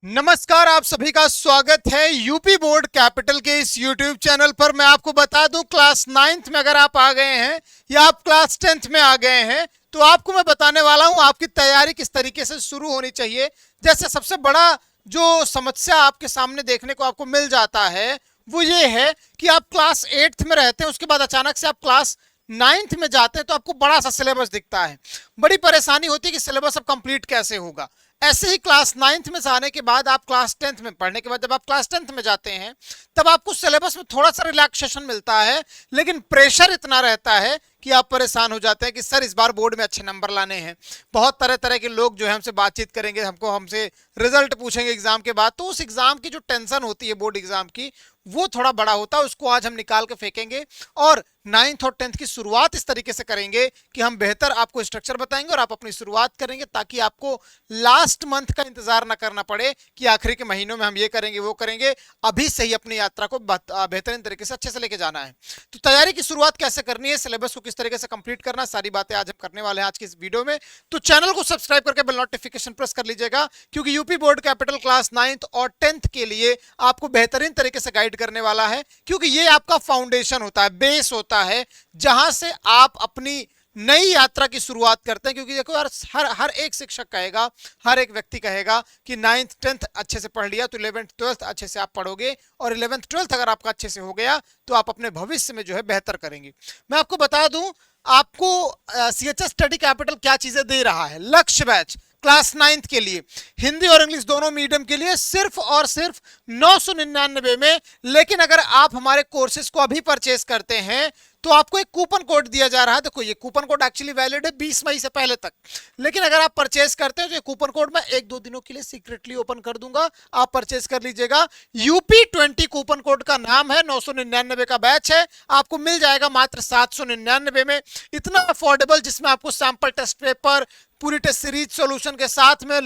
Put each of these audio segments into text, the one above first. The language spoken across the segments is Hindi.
नमस्कार, आप सभी का स्वागत है यूपी बोर्ड कैपिटल के इस यूट्यूब चैनल पर। मैं आपको बता दूं, क्लास 9th में अगर आप आ गए हैं या आप क्लास 10th में आ गए हैं तो आपको मैं बताने वाला हूं आपकी तैयारी किस तरीके से शुरू होनी चाहिए। जैसे सबसे बड़ा जो समस्या आपके सामने देखने को आपको मिल जाता है वो ये है कि आप क्लास 8th में रहते हैं, उसके बाद अचानक से आप क्लास 9th में जाते हैं तो आपको बड़ा सा सिलेबस दिखता है। बड़ी परेशानी होती है कि सिलेबस अब कंप्लीट कैसे होगा। ऐसे ही क्लास 9th में जाने के बाद आप क्लास 10th में पढ़ने के बाद जब आप क्लास 10th में जाते हैं तब आपको सिलेबस में थोड़ा सा रिलैक्सेशन मिलता है, लेकिन प्रेशर इतना रहता है कि आप परेशान हो जाते हैं कि सर इस बार बोर्ड में अच्छे नंबर लाने हैं। बहुत तरह तरह के लोग जो है हमसे बातचीत करेंगे, हमसे रिजल्ट पूछेंगे एग्जाम के बाद, तो उस एग्जाम की जो टेंशन होती है बोर्ड एग्जाम की वो थोड़ा बड़ा होता है। उसको आज हम निकाल के फेंकेंगे और 9th और 10th की शुरुआत इस तरीके से करेंगे कि हम बेहतर आपको स्ट्रक्चर बताएंगे और आप अपनी शुरुआत करेंगे ताकि आपको लास्ट मंथ का इंतजार ना करना पड़े कि आखिरी के महीनों में हम ये करेंगे वो करेंगे। अभी से ही अपनी यात्रा को बेहतरीन तरीके से अच्छे से लेके जाना है। तो तैयारी की शुरुआत कैसे करनी है, सिलेबस को किस तरीके से कंप्लीट करना, सारी बातें आज हम करने वाले हैं आज की इस वीडियो में। तो चैनल को सब्सक्राइब करके बेल नोटिफिकेशन प्रेस कर लीजिएगा, क्योंकि UP board capital class 9th और 10th के लिए आपको बेहतरीन तरीके से गाइड करने वाला है, क्योंकि ये आपका फाउंडेशन होता है, बेस होता है, जहां से आप अपनी नई यात्रा की शुरुआत करते हैं। क्योंकि देखो यार, हर एक शिक्षक कहेगा, हर एक व्यक्ति कहेगा कि 9th 10th अच्छे से पढ़ लिया तो 11th 12th अच्छे से आप पढ़ोगे, और 11th 12th अगर आपका अच्छे से हो गया तो आप अपने भविष्य में जो है बेहतर करेंगे। मैं आपको बता दूं, आपको सीएचएस स्टडी कैपिटल क्या चीजें दे रहा है। लक्ष्य बैच क्लास 9th के लिए हिंदी और इंग्लिश दोनों मीडियम के लिए सिर्फ और सिर्फ 999 में। लेकिन अगर आप हमारे कोर्सेज को अभी परचेस करते हैं तो आपको एक कूपन कोड दिया जा रहा है। देखो, ये कूपन कोड एक्चुअली वैलिड है 20 मई से पहले तक, लेकिन अगर आप परचेस करते हैं तो ये कूपन कोड मैं 1-2 दिनों के लिए सीक्रेटली ओपन कर दूंगा, आप परचेस कर लीजिएगा। यूपी 20 कूपन कोड का नाम है, 999 का बैच है, आपको मिल जाएगा मात्र 799 में। इतना अफोर्डेबल, जिसमें आपको सैंपल टेस्ट पेपर, पूरी टेस्ट सीरीज सॉल्यूशन के साथ में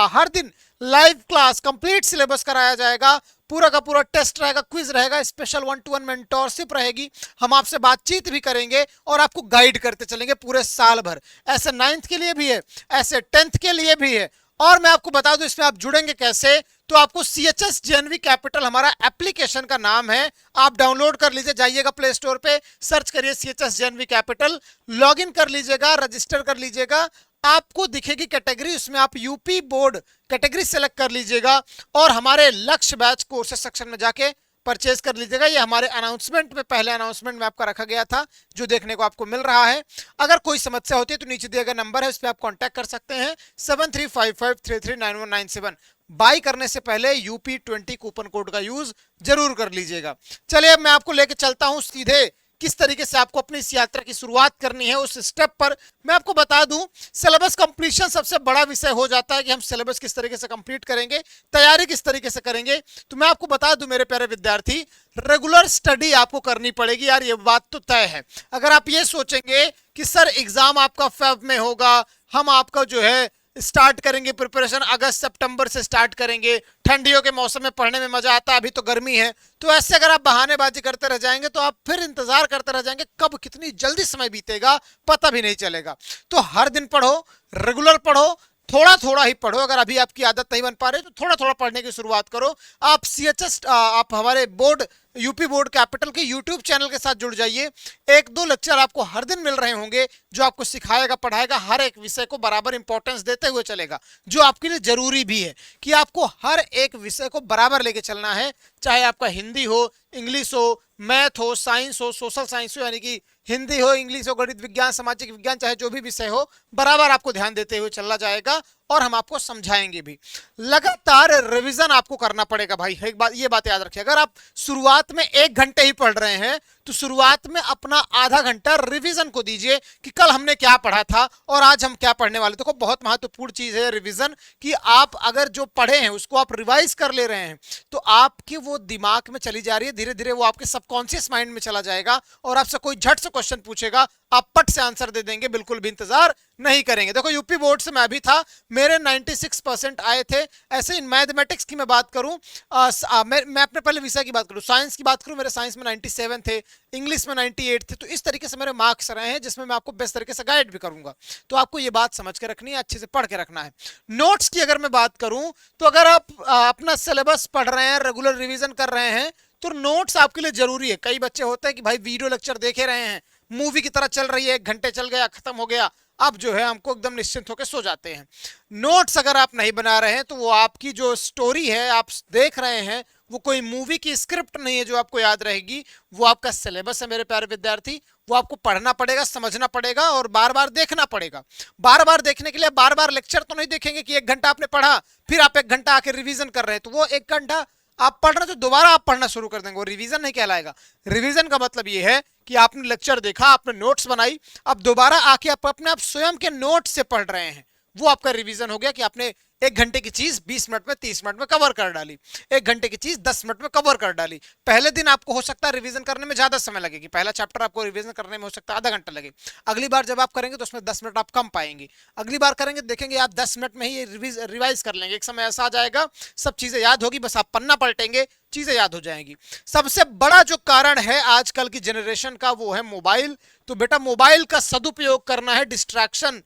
हर दिन लाइव क्लास, कंप्लीट सिलेबस कराया जाएगा, पूरा का पूरा टेस्ट रहेगा, क्विज रहेगा, स्पेशल 1-to-1 मेंटोरशिप रहेगी। हम आपसे बातचीत भी करेंगे और आपको गाइड करते चलेंगे पूरे साल भर। ऐसे 9th के लिए भी है, ऐसे 10th के लिए भी है। और मैं आपको बता दूं इसमें आप जुड़ेंगे कैसे। तो आपको सीएचएस जेएनवी कैपिटल हमारा एप्लीकेशन का नाम है, आप डाउनलोड कर लीजिए, जाइएगा प्ले स्टोर पे, सर्च करिए CHS JNV capital, log in कर लीजिएगा, रजिस्टर कर लीजिएगा। आपको दिखेगी कैटेगरी, उसमें आप यूपी बोर्ड कैटेगरी सेलेक्ट कर लीजिएगा और हमारे लक्ष्य बैच कोर्सेज सेक्शन में जाके परचेज कर लीजिएगा। ये हमारे अनाउंसमेंट में, पहले अनाउंसमेंट में आपका रखा गया था, जो देखने को आपको मिल रहा है। अगर कोई समस्या होती है तो नीचे दिया गया नंबर है, उस पर आप कांटेक्ट कर सकते हैं, 7355339197। बाई करने से पहले यूपी 20 कूपन कोड का यूज जरूर कर लीजिएगा। चलिए अब मैं आपको लेके चलता हूं सीधे किस तरीके से आपको अपनी इस यात्रा की शुरुआत करनी है उस स्टेप पर। मैं आपको बता दूं, सिलेबस कंप्लीशन सबसे बड़ा विषय हो जाता है कि हम सिलेबस किस तरीके से कंप्लीट करेंगे, तैयारी किस तरीके से करेंगे। तो मैं आपको बता दूं मेरे प्यारे विद्यार्थी, रेगुलर स्टडी आपको करनी पड़ेगी यार, ये बात तो तय है। अगर आप ये सोचेंगे कि सर एग्जाम आपका फेब में होगा, हम आपका जो है स्टार्ट करेंगे प्रिपरेशन अगस्त सितंबर से स्टार्ट करेंगे, ठंडियों के मौसम में पढ़ने में मजा आता है, अभी तो गर्मी है, तो ऐसे अगर आप बहानेबाजी करते रह जाएंगे तो आप फिर इंतजार करते रह जाएंगे कब कितनी जल्दी समय बीतेगा पता भी नहीं चलेगा। तो हर दिन पढ़ो, रेगुलर पढ़ो, थोड़ा थोड़ा ही पढ़ो। अगर अभी आपकी आदत नहीं बन पा रही तो थोड़ा थोड़ा पढ़ने की शुरुआत करो। आप सीएचएस, आप हमारे बोर्ड यूपी बोर्ड कैपिटल के यूट्यूब चैनल के साथ जुड़ जाइए। 1-2 लेक्चर आपको हर दिन मिल रहे होंगे जो आपको सिखाएगा, पढ़ाएगा, हर एक विषय को बराबर इंपॉर्टेंस देते हुए चलेगा, जो आपके लिए जरूरी भी है कि आपको हर एक विषय को बराबर लेके चलना है। चाहे आपका हिंदी हो, इंग्लिश हो, मैथ हो, साइंस हो, सोशल साइंस हो, यानी कि हिंदी हो, इंग्लिश हो, गणित विज्ञान, सामाजिक विज्ञान, चाहे जो भी विषय हो, बराबर आपको ध्यान देते हुए चलना जाएगा और हम आपको समझाएंगे भी। लगातार रिवीजन आपको करना पड़ेगा भाई, एक बात ये बात याद रखिए। अगर आप शुरुआत में 1 घंटे ही पढ़ रहे हैं तो शुरुआत में अपना आधा घंटा रिवीजन को दीजिए कि कल हमने क्या पढ़ा था और आज हम क्या पढ़ने वाले। देखो, बहुत महत्वपूर्ण चीज है रिवीजन, कि आप अगर जो पढ़े हैं उसको आप रिवाइज कर ले रहे हैं तो आपकी वो दिमाग में चली जा रही है, धीरे धीरे वो आपके सबकॉन्शियस माइंड में चला जाएगा और आपसे कोई झट से क्वेश्चन पूछेगा आप पट से आंसर दे देंगे, बिल्कुल भी इंतजार नहीं करेंगे। देखो, यूपी बोर्ड से मैं भी था, मेरे 96% आए थे। ऐसे इन मैथमेटिक्स की मैं बात करूं, मैं अपने पहले विषय की बात करूं, साइंस की बात करूं, मेरे साइंस में 97 थे, इंग्लिश में 98 थे। तो इस तरीके से मेरे मार्क्स रहे हैं, जिसमें मैं आपको बेस्ट तरीके से गाइड भी करूंगा। तो आपको ये बात समझ के रखनी है, अच्छे से पढ़ के रखना है। नोट्स की अगर मैं बात करूं, तो अगर आप अपना सिलेबस पढ़ रहे हैं, रेगुलर रिवीजन कर रहे हैं, तो नोट्स आपके लिए जरूरी है। कई बच्चे होते हैं कि भाई वीडियो लेक्चर देखे रहे हैं, मूवी की तरह चल रही है, 1 घंटे चल गया, खत्म हो गया, अब जो है हमको एकदम निश्चिंत होकर सो जाते हैं। नोट्स अगर आप नहीं बना रहे हैं, तो वो आपकी जो स्टोरी है आप देख रहे हैं, वो कोई मूवी की स्क्रिप्ट नहीं है जो आपको याद रहेगी, वो आपका सिलेबस है मेरे प्यारे विद्यार्थी। वो आपको पढ़ना पड़ेगा, समझना पड़ेगा और बार बार देखना पड़ेगा। बार बार देखने के लिए बार बार लेक्चर तो नहीं देखेंगे कि 1 घंटा आपने पढ़ा, फिर आप 1 घंटा आके रिवीजन कर रहे हैं, तो वो 1 घंटा आप पढ़ रहे तो दोबारा आप पढ़ना शुरू कर देंगे, वो रिवीजन नहीं कहलाएगा। रिवीजन का मतलब ये है कि आपने लेक्चर देखा, आपने नोट्स बनाई, अब दोबारा आके आप अपने आप स्वयं के नोट्स से पढ़ रहे हैं, वो आपका रिवीजन हो गया कि आपने 1 घंटे की चीज 20 मिनट में, 30 मिनट में कवर कर डाली, 1 घंटे की चीज 10 मिनट में कवर कर डाली। पहले दिन आपको हो सकता है रिवीजन करने में ज्यादा समय लगेगी, पहला चैप्टर आपको रिवीजन करने में हो सकता है आधा घंटा लगे। अगली बार जब आप करेंगे तो उसमें 10 मिनट आप कम पाएंगे। अगली बार करेंगे देखेंगे आप 10 मिनट में ही रिवाइज कर लेंगे। एक समय ऐसा आ जाएगा, सब चीजें याद होगी, बस आप पन्ना पलटेंगे, चीजें याद हो जाएंगी। सबसे बड़ा जो कारण है आजकल की जनरेशन का, वो है मोबाइल। तो बेटा मोबाइल का सदुपयोग करना है, डिस्ट्रैक्शन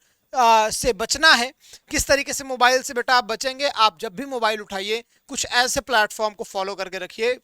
से बचना है। किस तरीके से मोबाइल से बेटा आप बचेंगे? आप जब भी मोबाइल उठाइए, कुछ ऐसे प्लेटफॉर्म को फॉलो करके रखिए,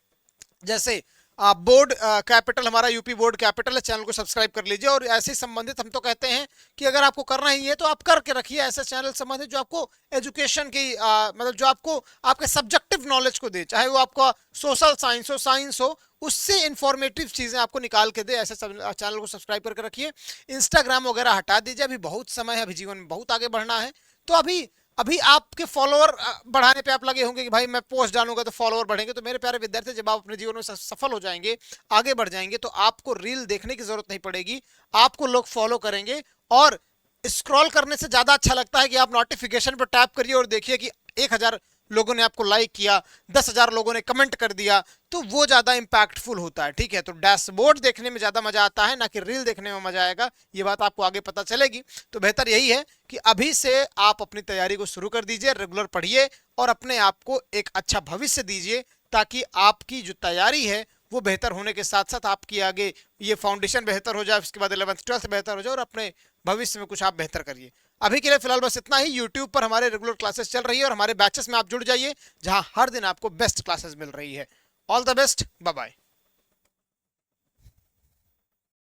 जैसे बोर्ड कैपिटल, हमारा यूपी बोर्ड कैपिटल है, चैनल को सब्सक्राइब कर लीजिए। और ऐसे संबंधित हम तो कहते हैं कि अगर आपको करना ही है तो आप करके रखिए ऐसे चैनल संबंधित जो आपको एजुकेशन की मतलब जो आपको आपके सब्जेक्टिव नॉलेज को दे, चाहे वो आपका सोशल साइंस हो, साइंस हो, उससे इंफॉर्मेटिव चीजें आपको निकाल के दे। ऐसे चैनल को सब्सक्राइब करके रखिए। इंस्टाग्राम वगैरह हटा दीजिए, अभी बहुत समय है, अभी जीवन में बहुत आगे बढ़ना है। तो अभी अभी आपके फॉलोअर बढ़ाने पे आप लगे होंगे कि भाई मैं पोस्ट डालूंगा तो फॉलोअर बढ़ेंगे। तो मेरे प्यारे विद्यार्थी, जब आप अपने जीवन में सफल हो जाएंगे, आगे बढ़ जाएंगे, तो आपको रील देखने की जरूरत नहीं पड़ेगी, आपको लोग फॉलो करेंगे। और स्क्रॉल करने से ज्यादा अच्छा लगता है कि आप नोटिफिकेशन पर टैप करिए और देखिए कि 1000 लोगों ने आपको लाइक किया, 10,000 लोगों ने कमेंट कर दिया, तो वो ज्यादा इंपैक्टफुल होता है। ठीक है, तो डैशबोर्ड देखने में ज्यादा मजा आता है, ना कि रील देखने में मजा आएगा। ये बात आपको आगे पता चलेगी। तो बेहतर यही है कि अभी से आप अपनी तैयारी को शुरू कर दीजिए, रेगुलर पढ़िए और अपने आप को एक अच्छा भविष्य दीजिए, ताकि आपकी जो तैयारी है वो बेहतर होने के साथ साथ आपकी आगे ये फाउंडेशन बेहतर हो जाए, उसके बाद 11th 12th बेहतर हो जाए और अपने भविष्य में कुछ आप बेहतर करिए। अभी के लिए फिलहाल बस इतना ही। YouTube पर हमारे रेगुलर क्लासेस चल रही है और हमारे बैचेस में आप जुड़ जाइए, जहां हर दिन आपको बेस्ट क्लासेस मिल रही है। All the best, bye bye.